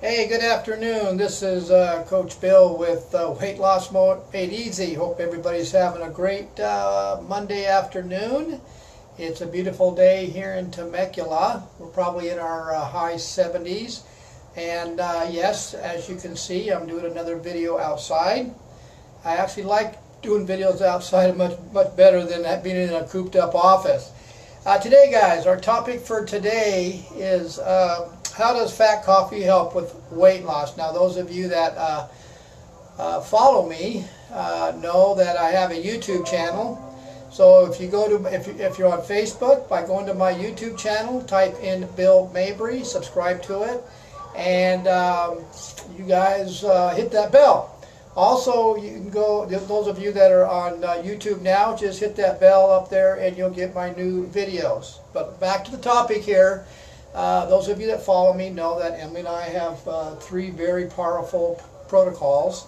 Hey, good afternoon. This is Coach Bill with Weight Loss Made Easy. Hope everybody's having a great Monday afternoon. It's a beautiful day here in Temecula. We're probably in our high 70s. And yes, as you can see, I'm doing another video outside. I actually like doing videos outside much better than being in a cooped up office. Today, guys, our topic for today is how does fat coffee help with weight loss? Now, those of you that follow me know that I have a YouTube channel. So if you go to if you're on Facebook, by going to my YouTube channel, type in Bill Mabry, subscribe to it, and you guys hit that bell. Also, you can go, those of you that are on YouTube now, just hit that bell up there and you'll get my new videos. But back to the topic here. Those of you that follow me know that Emily and I have three very powerful protocols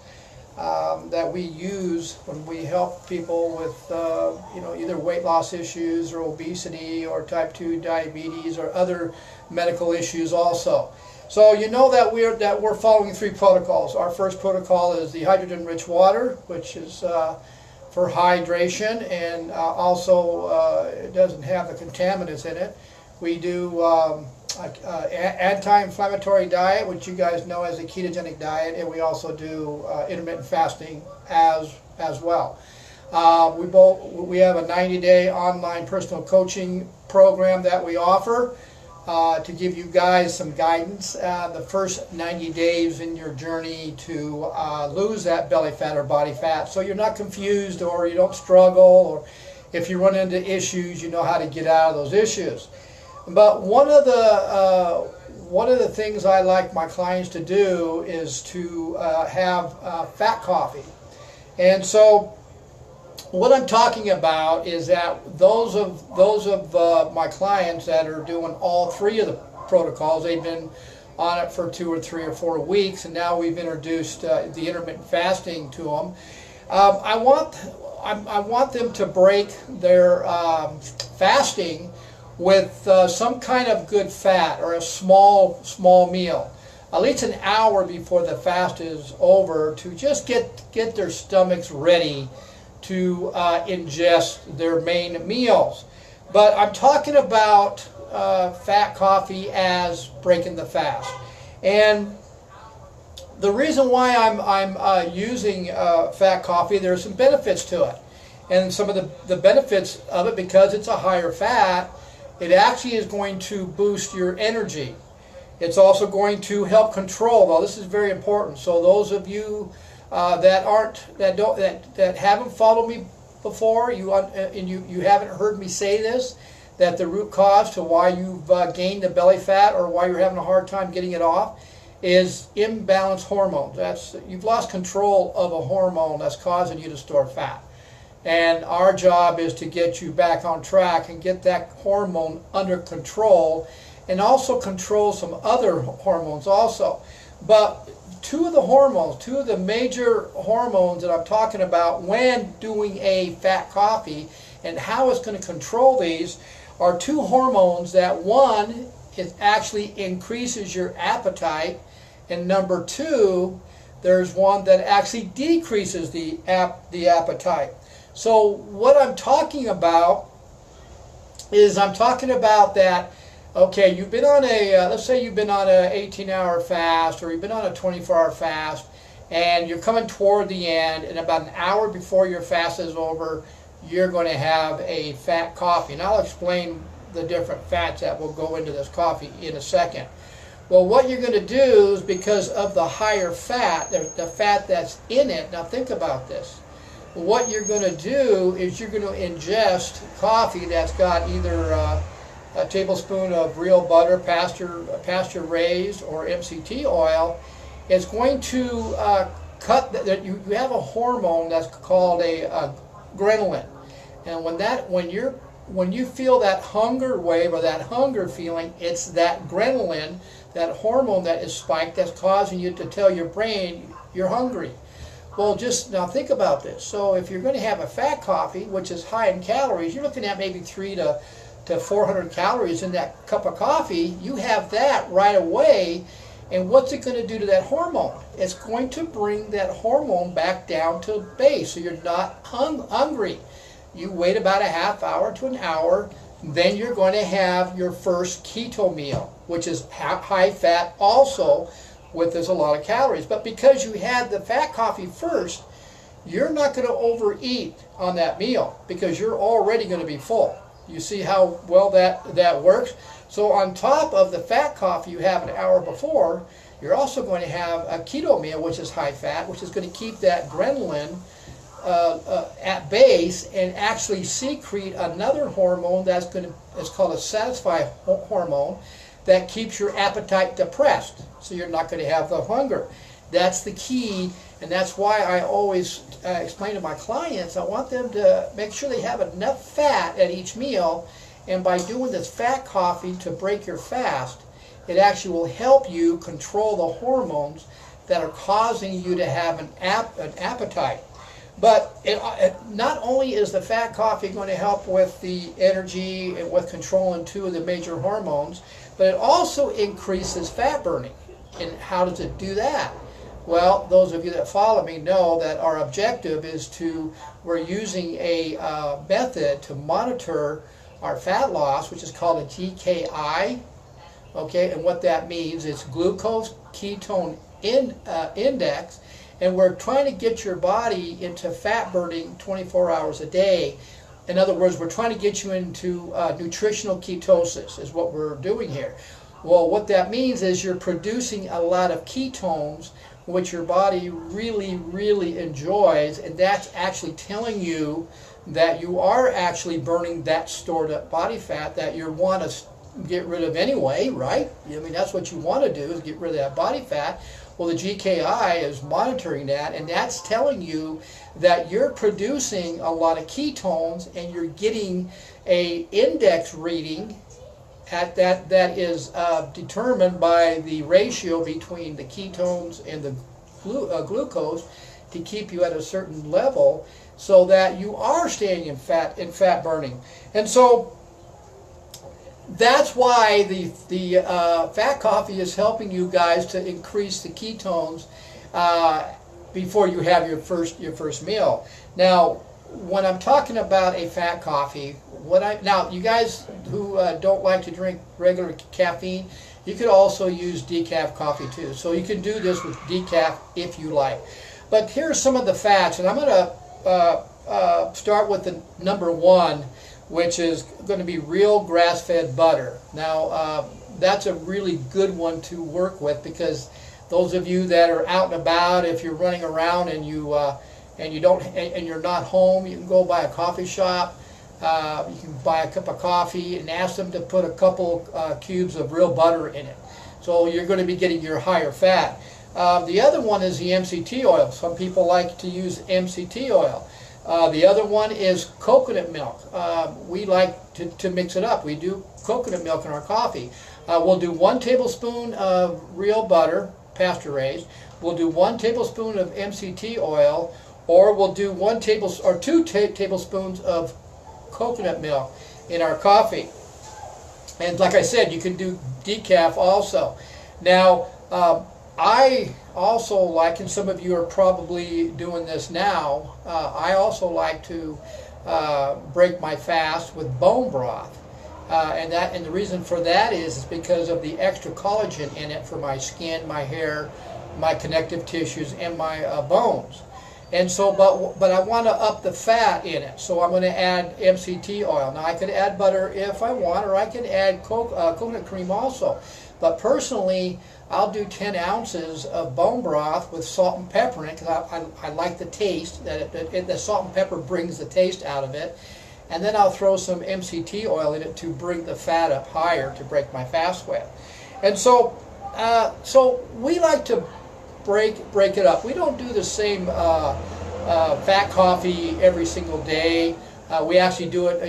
that we use when we help people with either weight loss issues or obesity or type 2 diabetes or other medical issues also. So you know that we're following three protocols. Our first protocol is the hydrogen-rich water, which is for hydration, and also it doesn't have the contaminants in it. We do anti-inflammatory diet, which you guys know as a ketogenic diet, and we also do intermittent fasting as well. We have a 90-day online personal coaching program that we offer to give you guys some guidance the first 90 days in your journey to lose that belly fat or body fat, so you're not confused or you don't struggle, or if you run into issues, you know how to get out of those issues. But one of the things I like my clients to do is to have fat coffee. And so what I'm talking about is that those of my clients that are doing all three of the protocols, they've been on it for 2 or 3 or 4 weeks, and now we've introduced the intermittent fasting to them. I want them to break their fasting with some kind of good fat or a small meal, at least an hour before the fast is over, to just get their stomachs ready to ingest their main meals. But I'm talking about fat coffee as breaking the fast. And the reason why I'm using fat coffee, there's some benefits to it. And some of the benefits of it, because it's a higher fat, it actually is going to boost your energy. It's also going to help control. Well, this is very important. So those of you that haven't followed me before, you haven't heard me say this, that the root cause to why you've gained the belly fat or why you're having a hard time getting it off is imbalanced hormones. You've lost control of a hormone that's causing you to store fat. And our job is to get you back on track and get that hormone under control, and also control some other hormones also. But two of the major hormones that I'm talking about when doing a fat coffee and how it's going to control these are two hormones that, one, it actually increases your appetite, and number two, there's one that actually decreases the appetite. So what I'm talking about is that, okay, you've been on let's say you've been on an 18-hour fast, or you've been on a 24-hour fast, and you're coming toward the end, and about an hour before your fast is over, you're going to have a fat coffee. And I'll explain the different fats that will go into this coffee in a second. Well, what you're going to do is, because of the higher fat, the fat that's in it, now think about this. What you're going to do is you're going to ingest coffee that's got either a tablespoon of real butter, pasture raised, or MCT oil. It's going to cut that. You have a hormone that's called a ghrelin, and when you feel that hunger wave or that hunger feeling, it's that ghrelin, that hormone that is spiked, that's causing you to tell your brain you're hungry. Well, just now think about this. So if you're going to have a fat coffee, which is high in calories, you're looking at maybe 300 to 400 calories in that cup of coffee. You have that right away, And what's it going to do to that hormone? It's going to bring that hormone back down to base, so you're not hungry. You wait about a half hour to an hour, then you're going to have your first keto meal, which is high fat also, with there's a lot of calories. But because you had the fat coffee first, you're not going to overeat on that meal because you're already going to be full. You see how well that works? So on top of the fat coffee you have an hour before, you're also going to have a keto meal, which is high fat, which is going to keep that ghrelin at base and actually secrete another hormone it's called a satisfy hormone that keeps your appetite depressed. So you're not going to have the hunger. That's the key, and that's why I always explain to my clients, I want them to make sure they have enough fat at each meal, and by doing this fat coffee to break your fast, it actually will help you control the hormones that are causing you to have an appetite. But not only is the fat coffee going to help with the energy and with controlling two of the major hormones, but it also increases fat burning. And how does it do that? Well, those of you that follow me know that our objective is we're using a method to monitor our fat loss, which is called a GKI. Okay, and what that means is glucose ketone index, and we're trying to get your body into fat burning 24 hours a day. In other words, we're trying to get you into nutritional ketosis is what we're doing here. Well, what that means is you're producing a lot of ketones, which your body really, really enjoys, and that's actually telling you that you are actually burning that stored up body fat that you want to get rid of anyway, right? I mean, that's what you want to do, is get rid of that body fat. Well, the GKI is monitoring that, and that's telling you that you're producing a lot of ketones, and you're getting a index reading at that is determined by the ratio between the ketones and the glucose to keep you at a certain level, so that you are staying in fat burning. And so that's why the fat coffee is helping you guys to increase the ketones before you have your first meal. Now, when I'm talking about a fat coffee, now you guys who don't like to drink regular caffeine, you could also use decaf coffee too. So you can do this with decaf if you like. But here's some of the fats, and I'm going to start with the number one, which is going to be real grass-fed butter. Now, that's a really good one to work with, because those of you that are out and about, if you're running around and you're not home, you can go by a coffee shop. You can buy a cup of coffee and ask them to put a couple cubes of real butter in it. So you're going to be getting your higher fat. The other one is the MCT oil. Some people like to use MCT oil. The other one is coconut milk. We like to mix it up. We do coconut milk in our coffee. We'll do 1 tablespoon of real butter, pasture raised. We'll do 1 tablespoon of MCT oil, or we'll do 2 tablespoons of coconut milk in our coffee. And like I said, you can do decaf also. Now, I also like, and some of you are probably doing this now, I also like to break my fast with bone broth. And the reason for that is because of the extra collagen in it for my skin, my hair, my connective tissues, and my bones. And so, but I want to up the fat in it, so I'm going to add MCT oil. Now, I could add butter if I want, or I can add coconut cream also. But personally, I'll do 10 ounces of bone broth with salt and pepper in it, because I like the taste. The salt and pepper brings the taste out of it. And then I'll throw some MCT oil in it to bring the fat up higher to break my fast with. And so, we like to break it up. We don't do the same fat coffee every single day. We actually do it,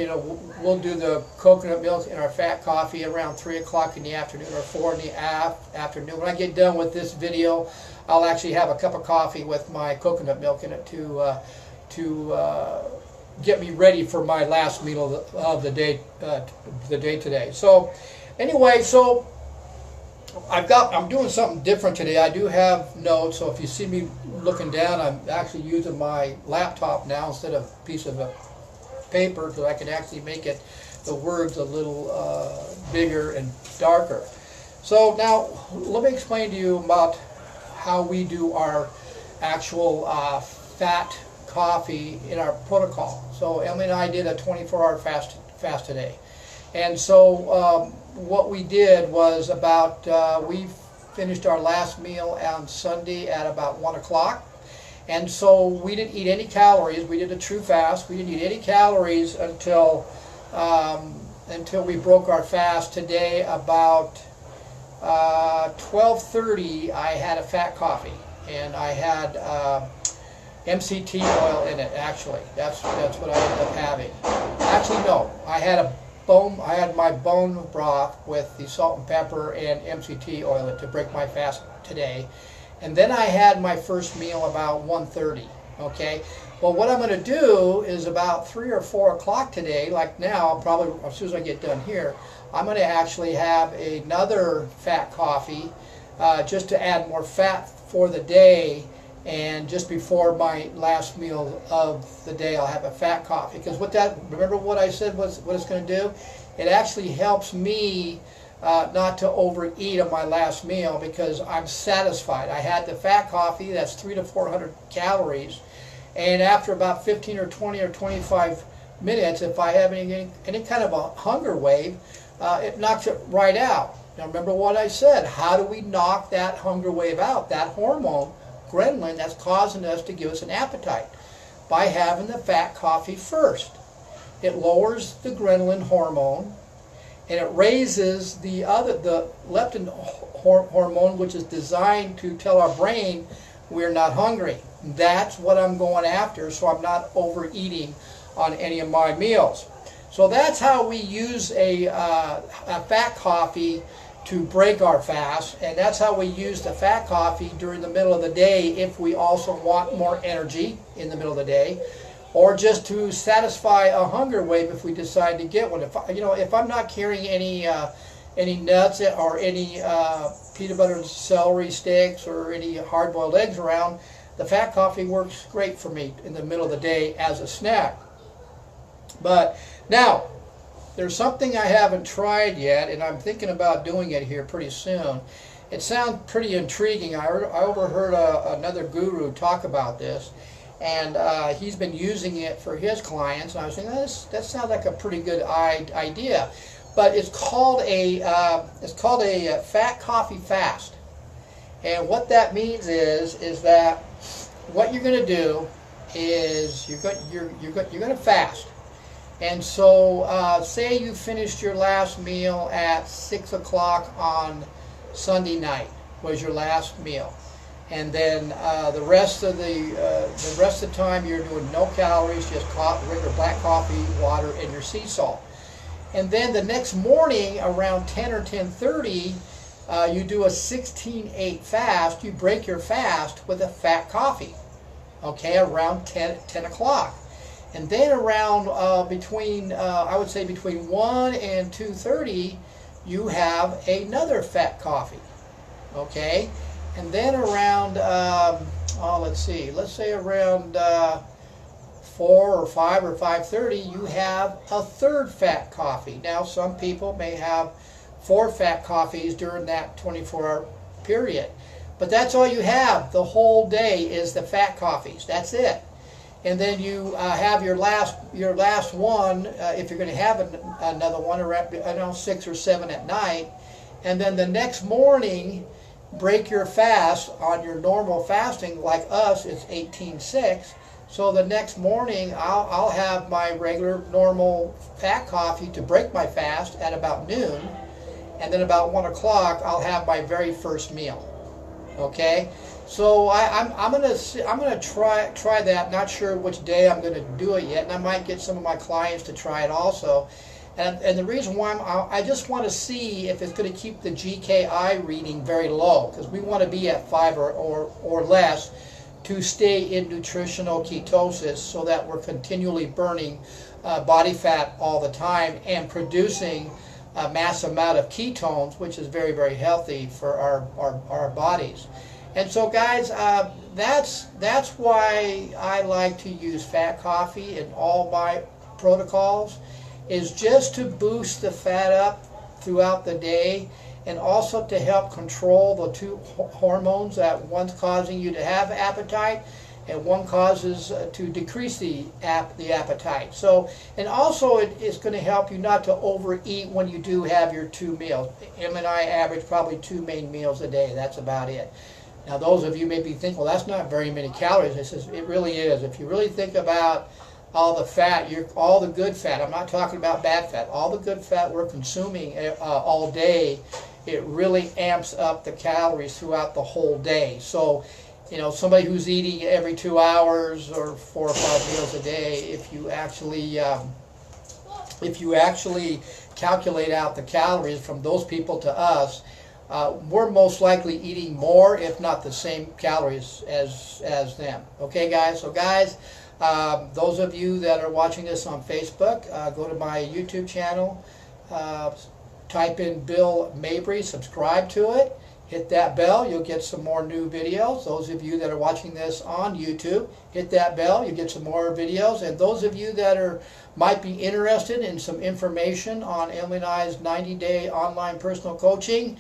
we'll do the coconut milk in our fat coffee around 3 o'clock in the afternoon or 4 in the afternoon. When I get done with this video, I'll actually have a cup of coffee with my coconut milk in it to get me ready for my last meal of the day today. So anyway, I'm doing something different today. I do have notes, so if you see me looking down, I'm actually using my laptop now instead of a piece of paper, because I can actually make the words a little bigger and darker. So now let me explain to you about how we do our actual fat coffee in our protocol. So Emily and I did a 24-hour fast today. And so what we did was we finished our last meal on Sunday at about 1 o'clock. And so we didn't eat any calories. We did a true fast. We didn't eat any calories until we broke our fast today. About 12:30, I had a fat coffee, and I had MCT oil in it. Actually, that's what I ended up having. Actually, no, I had my bone broth with the salt and pepper and MCT oil in it to break my fast today. And then I had my first meal about 1:30, okay? Well, what I'm going to do is about 3 or 4 o'clock today, like now, probably as soon as I get done here, I'm going to actually have another fat coffee just to add more fat for the day. And just before my last meal of the day, I'll have a fat coffee. Because remember what I said what it's going to do? It actually helps me not to overeat on my last meal, because I'm satisfied. I had the fat coffee, that's 300 to 400 calories, and after about 15 or 20 or 25 minutes, if I have any kind of a hunger wave, it knocks it right out. Now remember what I said, how do we knock that hunger wave out? That hormone, ghrelin, that's causing us to give us an appetite, by having the fat coffee first. It lowers the ghrelin hormone, and it raises the leptin hormone, which is designed to tell our brain we're not hungry. That's what I'm going after, so I'm not overeating on any of my meals. So that's how we use a fat coffee to break our fast, and that's how we use the fat coffee during the middle of the day if we also want more energy in the middle of the day, or just to satisfy a hunger wave if we decide to get one. If I'm not carrying any nuts or any peanut butter and celery sticks or any hard-boiled eggs around, the fat coffee works great for me in the middle of the day as a snack. But now, there's something I haven't tried yet, and I'm thinking about doing it here pretty soon. It sounds pretty intriguing. I overheard another guru talk about this, and he's been using it for his clients, and I was thinking, that sounds like a pretty good idea. But it's called a fat coffee fast, and what that means is that what you're going to do is you're going to fast. And so say you finished your last meal at 6 o'clock on Sunday night was your last meal, and then the rest of the time you're doing no calories, just regular black coffee, water, and your sea salt. And then the next morning around 10 or 10:30, you do a 16-8 fast. You break your fast with a fat coffee, okay, around 10 o'clock. And then around I would say between 1 and 2:30, you have another fat coffee, okay? And then around, let's say around 4 or 5 or 5:30, you have a third fat coffee. Now, some people may have 4 fat coffees during that 24-hour period. But that's all you have the whole day is the fat coffees. That's it. And then you have your last one, if you're going to have another one, around 6 or 7 at night. And then the next morning, break your fast on your normal fasting. Like us, it's 18:6. So the next morning, I'll have my regular normal fat coffee to break my fast at about noon. And then about 1 o'clock, I'll have my very first meal. Okay? So I'm gonna try that. Not sure which day I'm gonna do it yet, and I might get some of my clients to try it also. And the reason why I just want to see if it's going to keep the GKI reading very low, because we want to be at 5 or less to stay in nutritional ketosis, so that we're continually burning body fat all the time and producing mass amount of ketones, which is very, very healthy for our bodies. And so, guys, that's why I like to use fat coffee in all my protocols, is just to boost the fat up throughout the day, and also to help control the two hormones that one's causing you to have appetite and one causes to decrease the appetite. So, and also it's going to help you not to overeat when you do have your 2 meals. Em and I average probably 2 main meals a day. That's about it. Now, those of you may be thinking, well, that's not very many calories. I says, it really is. If you really think about all the fat, all the good fat, I'm not talking about bad fat, all the good fat we're consuming all day, it really amps up the calories throughout the whole day. So, you know, somebody who's eating every 2 hours or 4 or 5 meals a day, if you actually calculate out the calories from those people to us, we're most likely eating more, if not the same calories as them. Okay, guys? So, guys, those of you that are watching this on Facebook, go to my YouTube channel, type in Bill Mabry, subscribe to it, hit that bell, you'll get some more new videos. Those of you that are watching this on YouTube, hit that bell, you get some more videos. And those of you that might be interested in some information on Emily and I's 90-day online personal coaching,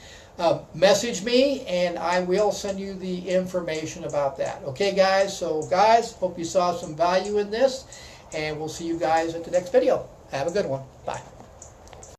message me and I will send you the information about that. Okay, guys? So, guys, hope you saw some value in this, and we'll see you guys at the next video. Have a good one. Bye.